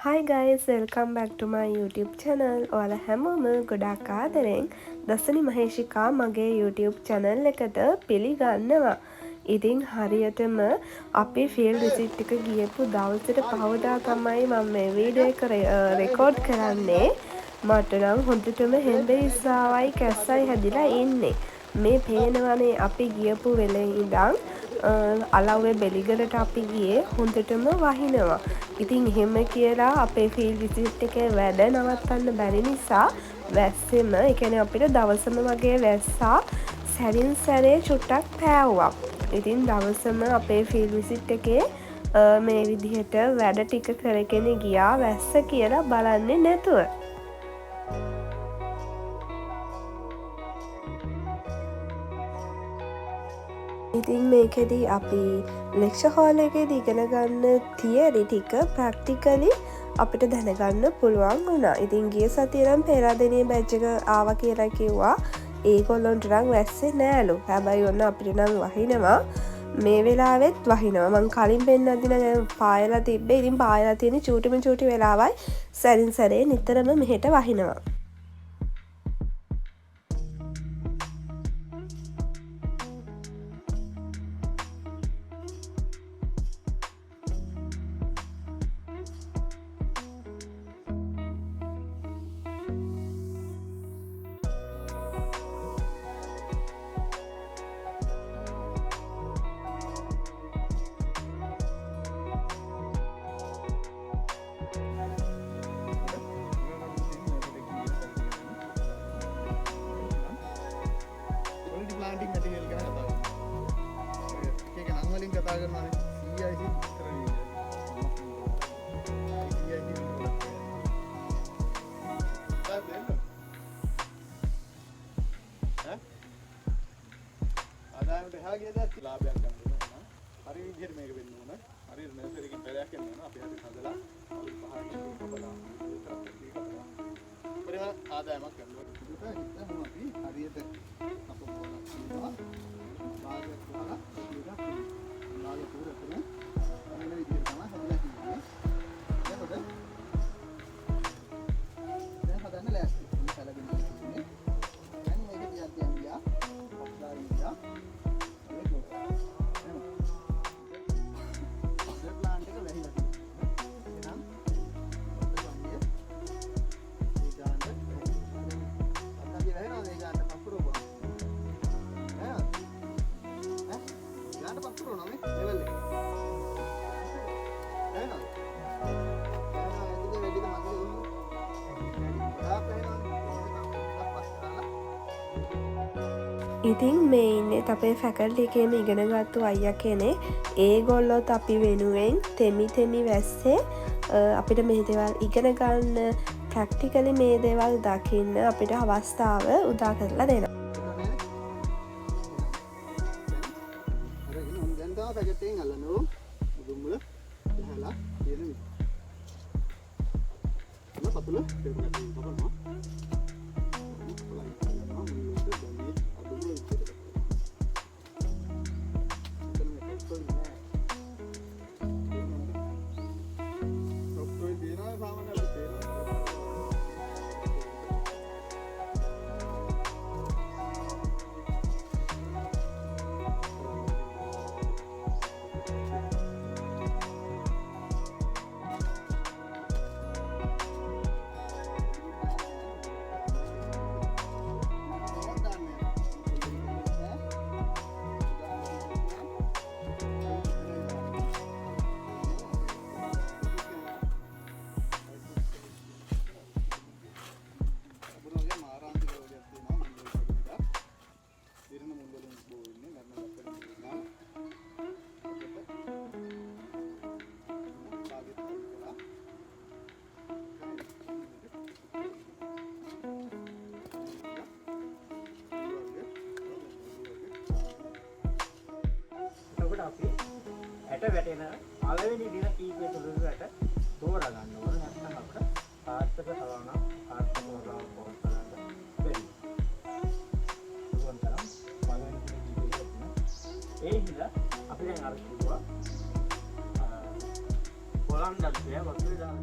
Hi guys, welcome back to my YouTube channel. ඔයාලා හැමෝම ගොඩාක් ආදරෙන් දසනි මහේෂිකා මගේ YouTube channel එකට පිළිගන්නවා. ඉතින් හරියටම අපේ ෆීල්ඩ් විසිට් එක ගියපු දවසට පහවදා තමයි මම මේ වීඩියෝ එක රෙකෝඩ් කරන්නේ. මට නම් හොඳටම හෙම්බේ ඉස්සාවයි කැස්සයි හැදිලා ඉන්නේ. මේ පේනවනේ අපි ගියපු වෙලේ ඉඳන් අලව්වේ බෙලිගලට අපි ගියේ හොඳටම වහිනවා. ඉතින් එහෙම කියලා අපේ ෆීල්ඩ් විසිට් එකේ වැඩ නවත්තන්න බැරි නිසා වැස්සෙම ඒ කියන්නේ අපිට දවසම වගේ වැස්සා සැරින් සැරේ චුට්ටක් පෑවුවා. ඉතින් දවසම අපේ ෆීල්ඩ් විසිට් එකේ මේ විදිහට වැඩ ටික කරගෙන ගියා වැස්ස කියලා බලන්නේ නැතුව. ඉතින් මේකෙදී අපි ලෙක්ෂර් හෝල් එකේදී ඉගෙන ගන්න තියරි ටික ප්‍රැක්ටිකලි අපිට දැනගන්න පුළුවන් වුණා. ඉතින් ගිය සතියේ නම් පෙරාදෙනියේ බැච් එක ආවා කියලා කිව්වා. ඒගොල්ලොන්ට නම් වැස්සේ නෑලු. හැබැයි ඔන්න අපිට නම් වහිනවා. මේ වෙලාවෙත් වහිනවා. මං කලින් පෙන්නද්දි නම් පායලා තිබ්බේ. ඉතින් පායලා තියෙන චූටි වෙලාවයි සැරින් සැරේ නිතරම මෙහෙට වහිනවා. planting material ගැන කතා කරනවා. ඒක නම් වලින් කතා කරනවානේ. CIC කරන්නේ. ආදායමට එහා ගියද ලාභයක් ගන්න ඕන. හරි විදිහට මේක වෙන්න ඕන. හරියට නර්සරි එකෙන් පැලයක් එන්න ඕන. අපි හරි හදලා අවුල් පහකින් බලලා පරිම ආදායමක් ගන්න ඕන. ඒක හිතමු අපි හරියට ඉතින් මේ ඉන්නෙත් අපේ ෆැකල්ටි එකේම ඉගෙනගත්තු අයියා කෙනෙක්. ඒගොල්ලොත් අපි වෙනුවෙන් තෙමි වැස්සේ අපිට මේ දේවල් ඉගෙන ගන්න ප්‍රැක්ටිකලි මේ දේවල් දකින්න අපිට අවස්ථාව උදා කරලා දෙනවා. පැකට්ටෙන් අල්ලනවා මුදුන්වල ගහලා තියෙන විදිහ. පතුල පෙරකට කපනවා. අපි ඇට වැටෙන පළවෙනි දින කීපය තුළදී ඇට තෝරා ගන්න ඕන. නැත්නම් අපිට සාර්ථක සවණක් සාර්ථක වරාවක් පොරොත්තු කරන්න බැරි. පුළුවන් තරම් පළවෙනි දින කීපය තුළ ඒ හින්දා අපි දැන් අර කිව්වා පොළොන් දැක්කේ වතුර දාන්න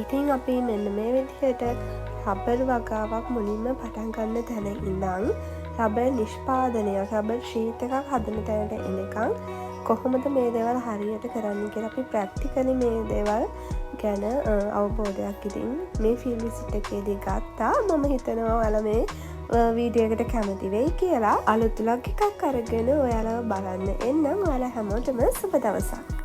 ඉතින් අපි මෙන්න මේ විදිහට රබර් වගාවක් මුලින්ම පටන් ගන්න තැන ඉඳන් රබර් නිෂ්පාදනය රබර් ශීට් එකක් හදන තැනට එනකම් කොහොමද මේ දේවල් හරියට කරන්න කියලා අපි ප්‍රැක්ටිකලි මේ දේවල් ගැන අවබෝධයක් ඉතින් මේ ෆීල්ඩ් විසිට් එකේදී ගත්තා. මම හිතනවා ඔයාලා මේ වීඩියෝ එකට කැමති වෙයි කියලා. අලුත් vlog එකක් අරගෙන ඔයාලව බලන්න එන්නම්. ඔයාලා හැමෝටම සුබ දවසක්.